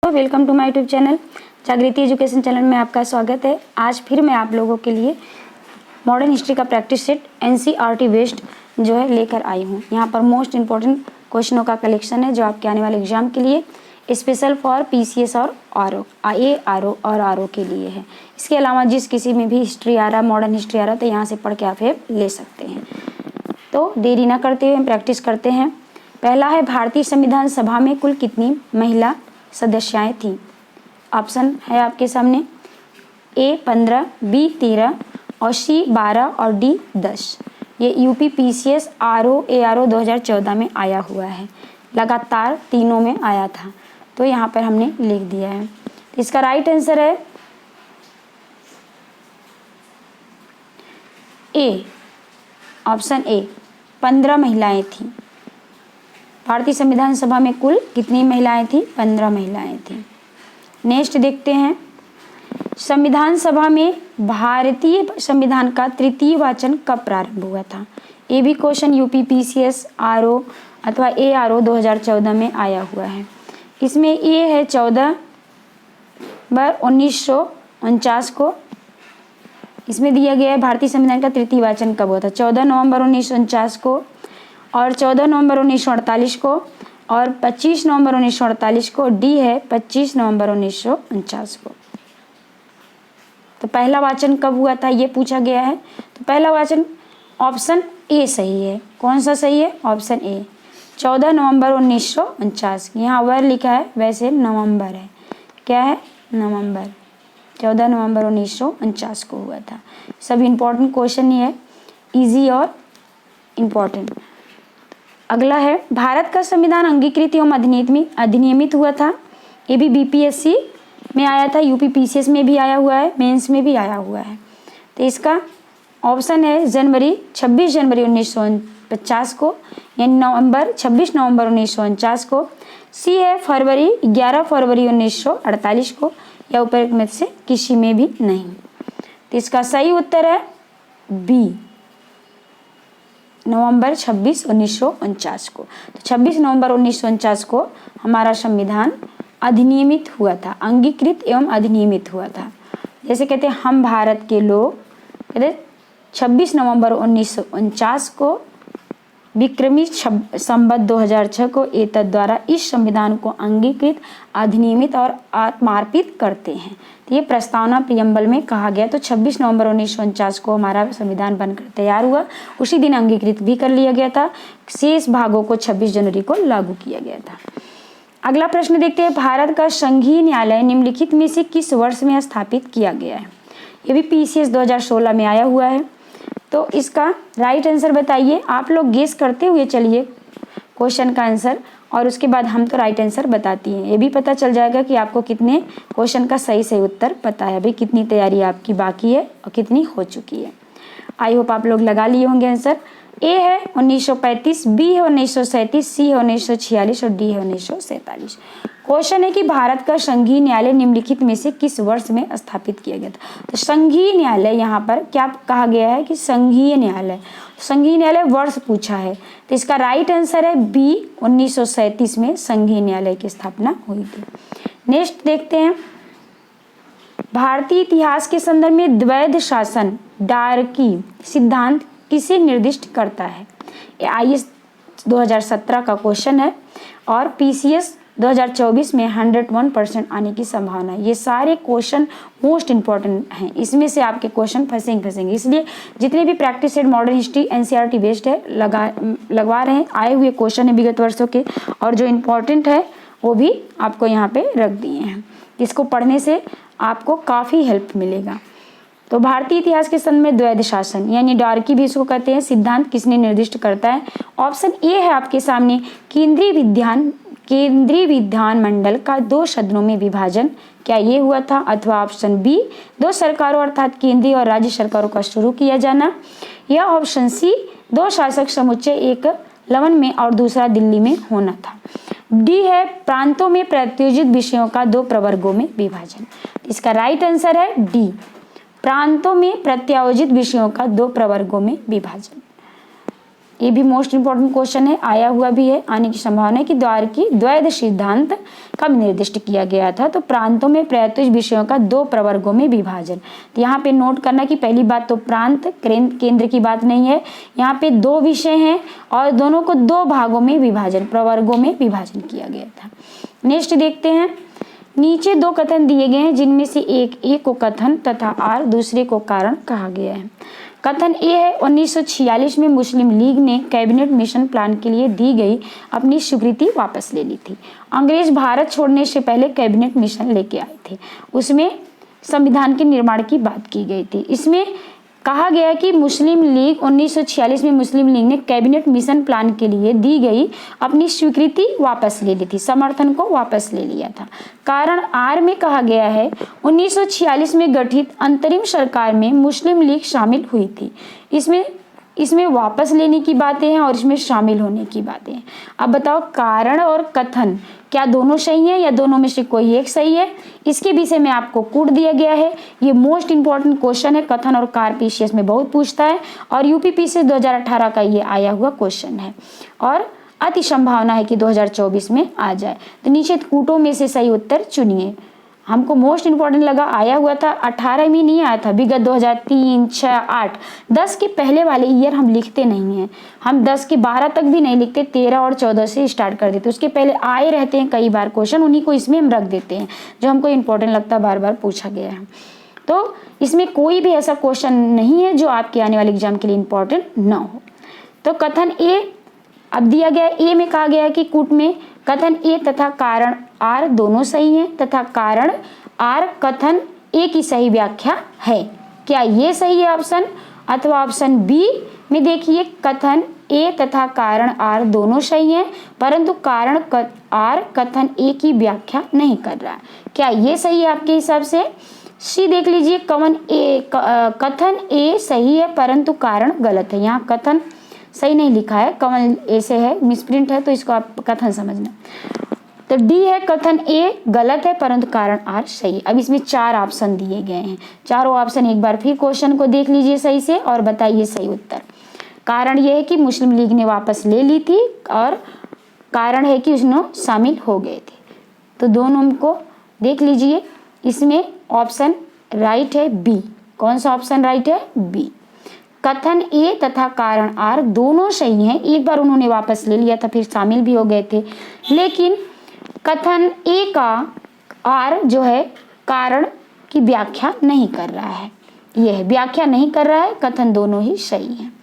Welcome to my YouTube channel Jagriti education channel में आपका स्वागत है। आज फिर मैं आप लोगों के लिए मॉडर्न हिस्ट्री का प्रैक्टिस सेट एनसीईआरटी बेस्ड जो है लेकर आई हूँ। यहाँ पर मोस्ट इम्पोर्टेंट क्वेश्चनों का कलेक्शन है जो आपके आने वाले एग्जाम के लिए स्पेशल फॉर पीसीएस और आरओ और आरओ के लिए है। इसके अलावा जिस किसी में भी हिस्ट्री आ रहा, मॉडर्न हिस्ट्री आ रहा, तो यहाँ से पढ़ के आप ले सकते हैं। तो देरी ना करते हुए हम प्रैक्टिस करते हैं। पहला है, भारतीय संविधान सभा में कुल कितनी महिला सदस्याएं थीं? ऑप्शन है आपके सामने, ए 15, बी 13 और सी 12 और डी 10। ये यूपी पीसीएस आरओ एआरओ 2014 में आया हुआ है, लगातार तीनों में आया था, तो यहाँ पर हमने लिख दिया है। तो इसका राइट आंसर है ए, ऑप्शन ए, 15 महिलाएं थीं। भारतीय संविधान सभा में कुल कितनी महिलाएं थीं? 15 महिलाएं थीं। नेक्स्ट देखते हैं, संविधान सभा में भारतीय संविधान का तृतीय वाचन कब प्रारंभ हुआ था? ये भी क्वेश्चन यूपी पीसीएस आरओ अथवा एआरओ 2014 में आया हुआ है। इसमें ये है 14/1949 को इसमें दिया गया है भारतीय संविधान का तृतीय वाचन कब हुआ था। 14 नवंबर 1949 को और 14 नवंबर 1948 को और 25 नवंबर 1948 को। डी है 25 नवंबर 1949 को। तो पहला वाचन कब हुआ था ये पूछा गया है। तो पहला वाचन ऑप्शन ए सही है। कौन सा सही है? ऑप्शन ए, 14 नवंबर 1949। यहाँ वर लिखा है, वैसे नवंबर है। क्या है? नवंबर। 14 नवंबर 1949 को हुआ था। सब इम्पोर्टेंट क्वेश्चन ही है, इजी और इम्पोर्टेंट। अगला है, भारत का संविधान अंगीकृत एवं अधिनियमित हुआ था। ये भी बीपीएससी में आया था, यूपी पीसीएस में भी आया हुआ है, मेंस में भी आया हुआ है। तो इसका ऑप्शन है 26 जनवरी 1950 को, यानी 26 नवंबर 1949 को। सी है 11 फरवरी 1948 को, या ऊपर में से किसी में भी नहीं। तो इसका सही उत्तर है बी, नवंबर 26 1949 को। तो 26 नवंबर 1949 को हमारा संविधान अधिनियमित हुआ था, अंगीकृत एवं अधिनियमित हुआ था। जैसे कहते हैं हम भारत के लोग, कहते 26 नवंबर 1949 को विक्रमी संवत 2006 को एतद द्वारा इस संविधान को अंगीकृत, अधिनियमित और आत्मार्पित करते हैं। तो ये प्रस्तावना प्रियम्बल में कहा गया। तो 26 नवंबर 1949 को हमारा संविधान बनकर तैयार हुआ, उसी दिन अंगीकृत भी कर लिया गया था। शेष भागों को 26 जनवरी को लागू किया गया था। अगला प्रश्न देखते हैं, भारत का संघीय न्यायालय निम्नलिखित में से किस वर्ष में स्थापित किया गया है? ये भी पीसीएस 2016 में आया हुआ है। तो इसका राइट आंसर बताइए। आप लोग गेस करते हुए चलिए क्वेश्चन का आंसर, और उसके बाद हम तो राइट आंसर बताती हैं। ये भी पता चल जाएगा कि आपको कितने क्वेश्चन का सही उत्तर पता है, भाई कितनी तैयारी आपकी बाकी है और कितनी हो चुकी है। आई होप आप लोग लगा लिए होंगे आंसर। ए है 1935, बी है 1937, सी है 1946 और डी है 1947। क्वेश्चन है कि भारत का संघीय न्यायालय निम्नलिखित में से किस वर्ष में स्थापित किया गया था? तो संघीय न्यायालय, यहाँ पर क्या कहा गया है कि संघीय न्यायालय, संघीय न्यायालय वर्ष पूछा है। तो इसका राइट आंसर है बी, 1937 में संघीय न्यायालय की स्थापना हुई थी। नेक्स्ट देखते हैं, भारतीय इतिहास के संदर्भ में द्वैध शासन डार्की सिद्धांत किसे निर्दिष्ट करता है? आईएएस 2017 का क्वेश्चन है और पीसीएस 2024 में 101% आने की संभावना है। ये सारे क्वेश्चन मोस्ट इंपॉर्टेंट हैं, इसमें से आपके क्वेश्चन फंसेंगे। इसलिए जितने भी practice set modern history NCERT based है लगवा रहे हैं, आए हुए क्वेश्चन है विगत वर्षों के, और जो इम्पोर्टेंट है वो भी आपको यहाँ पे रख दिए हैं। इसको पढ़ने से आपको काफ़ी हेल्प मिलेगा। तो भारतीय इतिहास के संदर्भ में द्वैध शासन यानी डार्की भी इसको कहते हैं, सिद्धांत किसने निर्दिष्ट करता है? ऑप्शन ए है आपके सामने, केंद्रीय विधान मंडल का 2 सदनों में विभाजन, क्या ये हुआ था? अथवा ऑप्शन बी, 2 सरकारों अर्थात केंद्रीय और राज्य सरकारों का शुरू किया जाना, या ऑप्शन सी, 2 शासक समुच्चय, एक लवन में और दूसरा दिल्ली में होना था। डी है प्रांतों में प्रत्योजित विषयों का 2 प्रवर्गों में विभाजन। इसका राइट आंसर है डी, प्रांतों में प्रत्यायोजित विषयों का 2 प्रवर्गों में विभाजन। ये भी मोस्ट इंपॉर्टेंट क्वेश्चन है, आया हुआ भी है, आने की संभावना है कि द्वैध सिद्धांत कब निर्दिष्ट किया गया था? तो प्रांतों में प्रत्युत विषयों का 2 प्रवर्गों में विभाजन। तो यहाँ पे नोट करना कि पहली बात तो प्रांत केंद्र की बात नहीं है, यहाँ पे 2 विषय हैं और दोनों को 2 भागों में विभाजन, प्रवर्गों में विभाजन किया गया था। नेक्स्ट देखते हैं, नीचे 2 कथन दिए गए हैं जिनमें से एक को कथन तथा आर दूसरे को कारण कहा गया है। कथन ए है 1946 में मुस्लिम लीग ने कैबिनेट मिशन प्लान के लिए दी गई अपनी स्वीकृति वापस ले ली थी। अंग्रेज भारत छोड़ने से पहले कैबिनेट मिशन लेके आए थे, उसमें संविधान के निर्माण की बात की गई थी। इसमें कहा गया कि मुस्लिम लीग 1946 में मुस्लिम लीग ने कैबिनेट मिशन प्लान के लिए दी गई अपनी स्वीकृति वापस ले ली थी, समर्थन को वापस ले लिया था। कारण आर में कहा गया है 1946 में गठित अंतरिम सरकार में मुस्लिम लीग शामिल हुई थी। इसमें वापस लेने की बातें हैं और इसमें शामिल होने की बातें हैं। अब बताओ कारण और कथन क्या दोनों सही है या दोनों में से कोई एक सही है? इसके विषय में आपको कोड दिया गया है। ये मोस्ट इंपॉर्टेंट क्वेश्चन है, कथन और कार पीसीएस में बहुत पूछता है और यूपी पीसीएस 2018 का ये आया हुआ क्वेश्चन है और अति संभावना है कि 2024 में आ जाए। तो नीचे कूटों में से सही उत्तर चुनिए। हमको मोस्ट इंपॉर्टेंट लगा, आया हुआ था 18 में नहीं आया था, विगत 2003, 6, 8, 10 के पहले वाले ईयर हम लिखते नहीं हैं, हम 10 के 12 तक भी नहीं लिखते, 13 और 14 से स्टार्ट कर देते। उसके पहले आए रहते हैं कई बार क्वेश्चन, उन्हीं को इसमें हम रख देते हैं जो हमको इंपॉर्टेंट लगता बार बार पूछा गया है। तो इसमें कोई भी ऐसा क्वेश्चन नहीं है जो आपके आने वाले एग्जाम के लिए इंपॉर्टेंट ना हो। तो कथन ए अब दिया गया, ए में कहा गया कि कूट में कथन ए तथा कारण आर दोनों सही हैं तथा कारण आर कथन ए की सही व्याख्या है। क्या ये सही है ऑप्शन? अथवा ऑप्शन बी में देखिए कथन ए तथा कारण आर दोनों सही हैं परंतु कारण आर कथन ए की व्याख्या नहीं कर रहा है। क्या ये सही है आपके हिसाब से? सी देख लीजिए, कथन ए सही है परंतु कारण गलत है। यहाँ कथन सही नहीं लिखा है, कमल ऐसे है, मिसप्रिंट है, तो इसको आप कथन समझना। तो डी है कथन ए गलत है परंतु कारण आर सही है। अब इसमें 4 ऑप्शन दिए गए हैं, चारों ऑप्शन एक बार फिर क्वेश्चन को देख लीजिए सही से और बताइए सही उत्तर। कारण यह है कि मुस्लिम लीग ने वापस ले ली थी और कारण है कि उसने शामिल हो गए थे। तो दोनों को देख लीजिए, इसमें ऑप्शन राइट है बी। कौन सा ऑप्शन राइट है? बी। कथन ए तथा कारण आर दोनों सही हैं, एक बार उन्होंने वापस ले लिया था फिर शामिल भी हो गए थे, लेकिन कथन ए का आर जो है कारण की व्याख्या नहीं कर रहा है, यह व्याख्या नहीं कर रहा है, कथन दोनों ही सही हैं।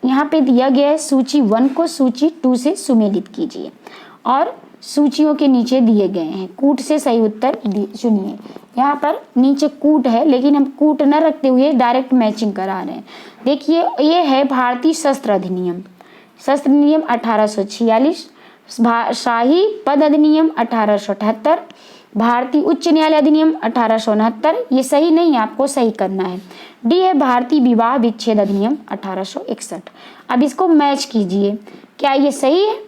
यहाँ पे दिया गया है सूची 1 को सूची 2 से सुमेलित कीजिए और सूचियों के नीचे दिए गए हैं, कूट से सही उत्तर चुनिए। यहाँ पर नीचे कूट है लेकिन हम कूट न रखते हुए डायरेक्ट मैचिंग करा रहे हैं। देखिए ये है भारतीय शस्त्र अधिनियम, शस्त्र नियम 1846, शाही पद अधिनियम 1878, भारतीय उच्च न्यायालय अधिनियम 1869। ये सही नहीं है, आपको सही करना है। डी है भारतीय विवाह विच्छेद अधिनियम 1861। अब इसको मैच कीजिए, क्या ये सही है?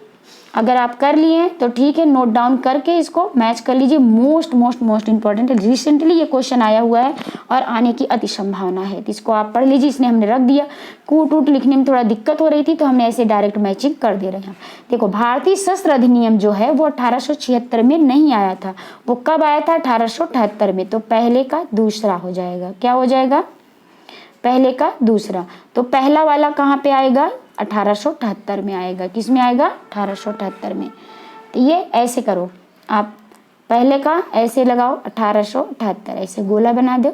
अगर आप कर लिए हैं तो ठीक है, नोट डाउन करके इसको मैच कर लीजिए। मोस्ट इंपॉर्टेंट है, रिसेंटली ये क्वेश्चन आया हुआ है और आने की अति संभावना है, तो इसको आप पढ़ लीजिए। इसने हमने रख दिया, कूट उट लिखने में थोड़ा दिक्कत हो रही थी तो हमने ऐसे डायरेक्ट मैचिंग कर दे रहे हैं। देखो भारतीय शस्त्र अधिनियम जो है वो 1876 में नहीं आया था, वो कब आया था? 1878 में। तो पहले का दूसरा हो जाएगा, क्या हो जाएगा? पहले का दूसरा। तो पहला वाला कहाँ पे आएगा? 1878 में आएगा। किस में आएगा? 1878 में। तो ये ऐसे करो, आप पहले का ऐसे लगाओ 1878, ऐसे गोला बना दो।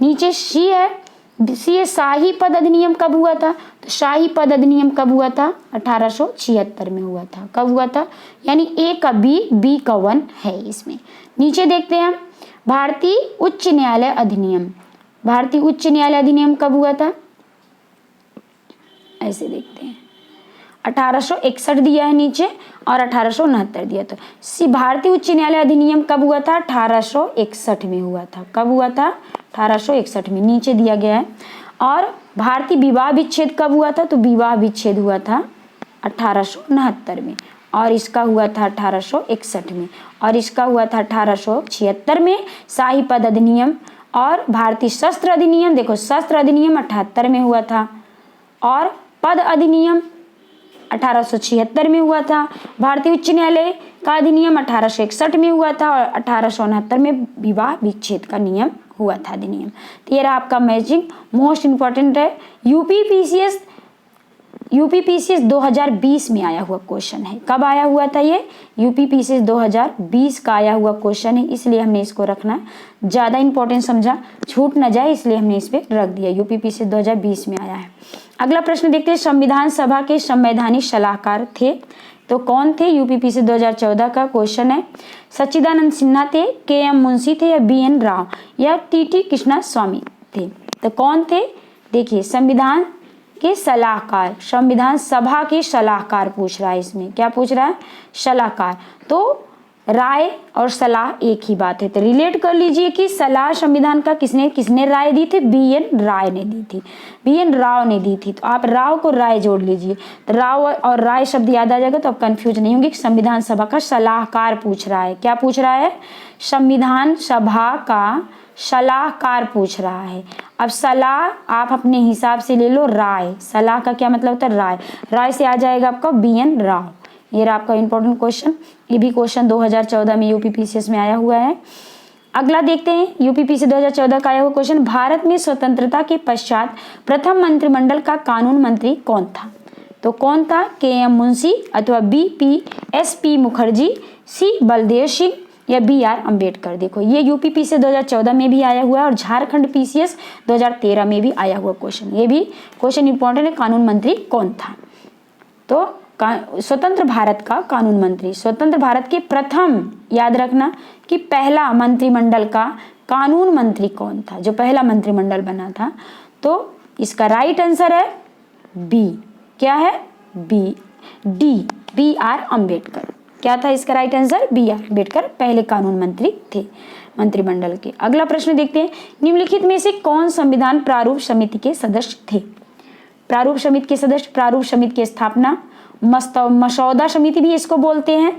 नीचे सी है, सी है शाही पद अधिनियम कब हुआ था? तो शाही पद अधिनियम कब हुआ था? 1876 में हुआ था। कब हुआ था? यानी ए का बी का 1 है इसमें। नीचे देखते हैं भारतीय उच्च न्यायालय अधिनियम, भारतीय उच्च न्यायालय अधिनियम कब हुआ था? ऐसे देखते हैं 1861 दिया है नीचे और 1869 दिया। तो सी भारतीय उच्च न्यायालय अधिनियम कब हुआ था? 1861 में हुआ था। कब हुआ था? 1861 में, नीचे दिया गया है। और भारतीय विवाह विच्छेद कब हुआ था? तो विवाह विच्छेद हुआ था 1869 में और इसका हुआ था 1861 में और इसका हुआ था 1876 में। शाही पद अधिनियम और भारतीय शस्त्र अधिनियम, देखो शस्त्र अधिनियम 78 में हुआ था, और पद अधिनियम 1876 में हुआ था। भारतीय उच्च न्यायालय का अधिनियम 1861 में हुआ था, और 1869 में विवाह विच्छेद का नियम हुआ था अधिनियम। तो ये रहा आपका मैचिंग, मोस्ट इंपॉर्टेंट है। यूपीपीसीएस 2020 में आया हुआ क्वेश्चन है। कब आया हुआ था ये? यूपीपीसीएस 2020 का आया हुआ क्वेश्चन है, इसलिए हमने इसको रखना ज़्यादा इंपॉर्टेंट समझा, छूट ना जाए इसलिए हमने इस पर रख दिया। यूपीपीसीएस 2020 में आया है। अगला प्रश्न देखते हैं, संविधान सभा के संवैधानिक सलाहकार थे तो कौन थे? यूपीपीसीएस 2014 का क्वेश्चन है। सच्चिदानंद सिन्हा थे, के.एम. मुंशी थे, या बी.एन. राव, या टी.टी. कृष्णास्वामी थे? तो कौन थे? देखिए, संविधान के सलाहकार, संविधान सभा के सलाहकार पूछ रहा है। इसमें क्या पूछ रहा है? सलाहकार। तो राय और सलाह एक ही बात है, तो रिलेट कर लीजिए कि सलाह संविधान का किसने राय दी थी? बी.एन. राय ने दी थी, बी.एन. राव ने दी थी। तो आप राव को राय जोड़ लीजिए, तो राव और राय शब्द याद आ जाएगा तो आप कंफ्यूज नहीं होंगे। संविधान सभा का सलाहकार पूछ रहा है। क्या पूछ रहा है? संविधान सभा का सलाहकार पूछ रहा है। अब सलाह आप अपने हिसाब से ले लो, राय, सलाह का क्या मतलब होता है? राय, राय से आ जाएगा आपका बी.एन. राव। ये रहा आपका इंपॉर्टेंट क्वेश्चन। ये भी क्वेश्चन 2014 में यूपीपीसीएस में आया हुआ है। अगला देखते हैं, यूपीपीसीएस 2014 का आया हुआ क्वेश्चन, भारत में स्वतंत्रता के पश्चात प्रथम मंत्रिमंडल का कानून मंत्री कौन था? तो कौन था? के.एम. मुंशी, अथवा बी.पी.एस.पी. मुखर्जी, सी. बलदेव सिंह, या बी.आर. अम्बेडकर। देखो, ये यूपीपीसीएस 2014 में भी आया हुआ है, और झारखंड पीसीएस 2013 में भी आया हुआ क्वेश्चन। ये भी क्वेश्चन इंपॉर्टेंट है, कानून मंत्री कौन था? तो स्वतंत्र भारत का कानून मंत्री, स्वतंत्र भारत के प्रथम, याद रखना कि पहला मंत्रिमंडल का कानून मंत्री कौन था, जो पहला मंत्रिमंडल बना था? तो इसका राइट आंसर है बी। क्या है? B, D, B R. अम्बेडकर। क्या था इसका राइट आंसर? बी.आर. अम्बेडकर पहले कानून मंत्री थे मंत्रिमंडल के। अगला प्रश्न देखते हैं, निम्नलिखित में से कौन संविधान प्रारूप समिति के सदस्य थे? प्रारूप समिति के सदस्य, प्रारूप समिति की स्थापना, मसौदा समिति भी इसको बोलते हैं,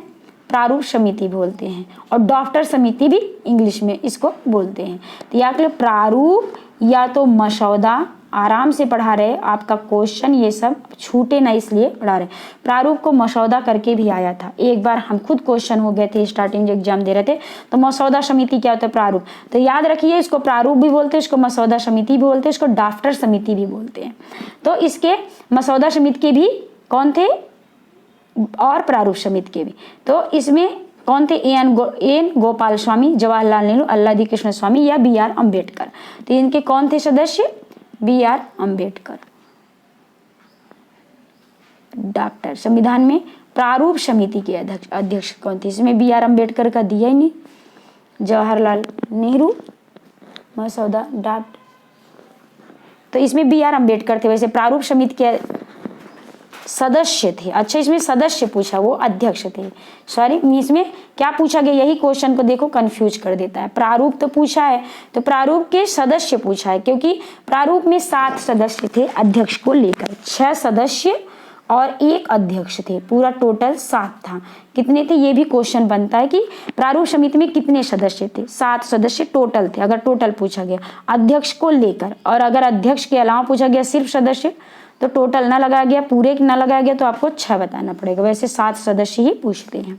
प्रारूप समिति बोलते हैं, और ड्राफ्टर समिति भी इंग्लिश में इसको बोलते हैं। तो या तो प्रारूप या तो मसौदा, आराम से पढ़ा रहे, आपका क्वेश्चन ये सब छूटे ना इसलिए पढ़ा रहे। प्रारूप को मसौदा करके भी आया था, एक बार हम खुद क्वेश्चन हो गए थे, स्टार्टिंग एग्जाम दे रहे थे। तो मसौदा समिति क्या होता है? प्रारूप। तो याद रखिए, इसको प्रारूप भी बोलते हैं, इसको मसौदा समिति भी बोलते हैं, इसको ड्राफ्टर समिति भी बोलते हैं। तो इसके मसौदा समिति के भी कौन थे? और प्रारूप समिति के भी। तो इसमें कौन थे? एन गोपाल स्वामी, जवाहरलाल नेहरू, अल्लादी कृष्ण स्वामी, या बी.आर. अम्बेडकर। तो इनके कौन थे सदस्य? बी.आर. अम्बेडकर। डॉक्टर संविधान में प्रारूप समिति के अध्यक्ष कौन थे? इसमें बी.आर. अम्बेडकर का दिया ही नहीं, जवाहरलाल नेहरू, मसौदा, ड्राफ्ट। तो इसमें बी.आर. अम्बेडकर थे। वैसे प्रारूप समिति के सदस्य थे। अच्छा, इसमें सदस्य पूछा, वो अध्यक्ष थे। सॉरी, इसमें क्या पूछा गया? यही क्वेश्चन को देखो कंफ्यूज कर देता है। प्रारूप तो पूछा है, तो प्रारूप के सदस्य पूछा है, क्योंकि प्रारूप में 7 सदस्य थे अध्यक्ष को लेकर, 6 सदस्य और 1 अध्यक्ष थे, पूरा टोटल 7 था। कितने थे ये भी क्वेश्चन बनता है कि प्रारूप समिति में कितने सदस्य थे? 7 सदस्य टोटल थे, अगर टोटल पूछा गया अध्यक्ष को लेकर। और अगर अध्यक्ष के अलावा पूछा गया सिर्फ सदस्य, तो टोटल ना लगाया गया, पूरे ना लगाया गया, तो आपको 6 बताना पड़ेगा। वैसे 7 सदस्य ही पूछते हैं।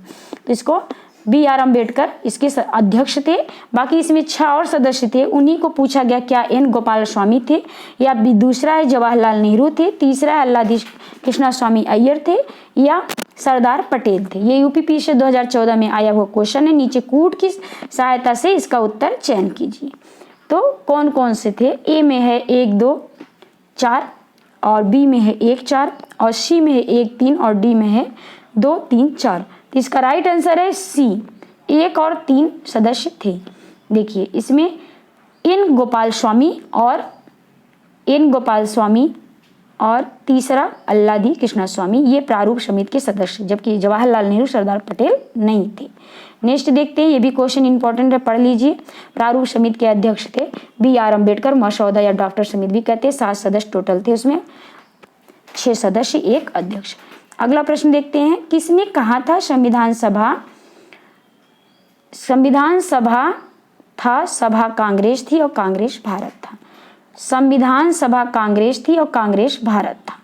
तो इसको बी.आर. अम्बेडकर इसके अध्यक्ष थे। बाकी इसमें 6 और सदस्य थे, उन्हीं को पूछा गया क्या एन गोपाल स्वामी थे, या दूसरा है जवाहरलाल नेहरू थे, तीसरा है अल्लादी कृष्णा स्वामी अय्यर थे, या सरदार पटेल थे। ये यूपीपीसीएस 2014 में आया हुआ क्वेश्चन है। नीचे कूट की सहायता से इसका उत्तर चयन कीजिए। तो कौन कौन से थे? ए में है 1, 2, 4, और बी में है 1, 4, और सी में है 1, 3, और डी में है 2, 3, 4। तो इसका राइट आंसर है सी, 1 और 3 सदस्य थे। देखिए, इसमें एन गोपाल स्वामी और तीसरा अल्लादी कृष्णा स्वामी, ये प्रारूप समिति के सदस्य, जबकि जवाहरलाल नेहरू, सरदार पटेल नहीं थे। नेक्स्ट देखते हैं, ये भी क्वेश्चन इंपॉर्टेंट है, पढ़ लीजिए। प्रारूप समिति के अध्यक्ष थे बी.आर. अम्बेडकर, मसौदा या ड्राफ्टर समिति भी कहते हैं। 7 सदस्य टोटल थे, उसमें 6 सदस्य, 1 अध्यक्ष। अगला प्रश्न देखते हैं, किसने कहा था संविधान सभा था सभा कांग्रेस थी और कांग्रेस भारत था। संविधान सभा कांग्रेस थी और कांग्रेस भारत था।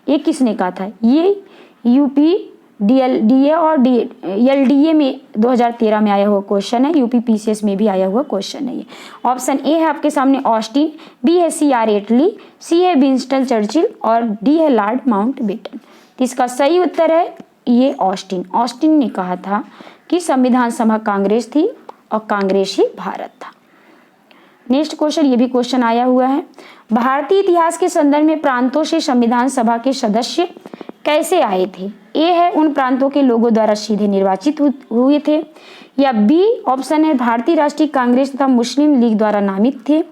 ये किसने कहा था? ये यूपी डीए और एलडीए में 2013 में आया हुआ क्वेश्चन है। यूपी पीसीएस में भी आया हुआ क्वेश्चन है ये। ऑप्शन ए है आपके सामने ऑस्टिन, बी है सीआर एटली, सी है विंस्टन चर्चिल और डी है लॉर्ड माउंटबेटन। तो इसका सही उत्तर है ये ऑस्टिन। ऑस्टिन ने कहा था कि संविधान सभा कांग्रेस थी और कांग्रेस ही भारत था। नेक्स्ट क्वेश्चन, ये भी क्वेश्चन आया हुआ है। भारतीय इतिहास के संदर्भ में प्रांतों से संविधान सभा के सदस्य कैसे आए थे? ए है उन प्रांतों के लोगों द्वारा सीधे निर्वाचित हुए थे, या बी ऑप्शन है भारतीय राष्ट्रीय कांग्रेस तथा मुस्लिम लीग द्वारा नामित थे,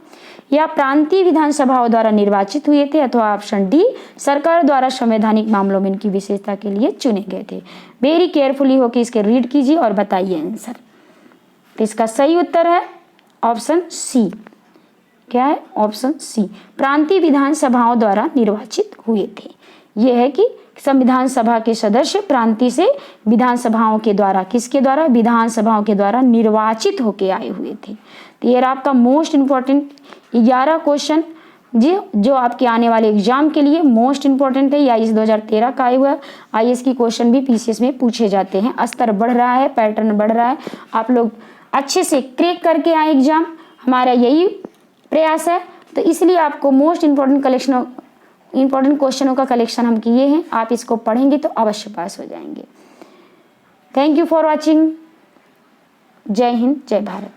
या प्रांतीय विधानसभाओं द्वारा निर्वाचित हुए थे, अथवा ऑप्शन डी सरकार द्वारा संवैधानिक मामलों में इनकी विशेषता के लिए चुने गए थे। वेरी केयरफुली होकर इसके रीड कीजिए और बताइए आंसर। तो इसका सही उत्तर है ऑप्शन सी। क्या है? ऑप्शन सी, प्रांतीय विधानसभाओं द्वारा निर्वाचित हुए थे। यह है कि संविधान सभा के सदस्य प्रांतीय से विधानसभाओं के द्वारा, किसके द्वारा? विधानसभाओं के द्वारा निर्वाचित होके आए हुए थे। तो ये आपका मोस्ट इंपॉर्टेंट 11 क्वेश्चन जो आपके आने वाले एग्जाम के लिए मोस्ट इंपॉर्टेंट है। या इस 2013 का आया हुआ आईएएस की क्वेश्चन भी पीसीएस में पूछे जाते हैं। स्तर बढ़ रहा है, पैटर्न बढ़ रहा है, आप लोग अच्छे से क्रैक करके आए एग्जाम, हमारा यही प्रयास है। तो इसलिए आपको मोस्ट इंपॉर्टेंट क्वेश्चनों का कलेक्शन हम किए हैं। आप इसको पढ़ेंगे तो अवश्य पास हो जाएंगे। Thank you for watching. जय हिंद, जय भारत।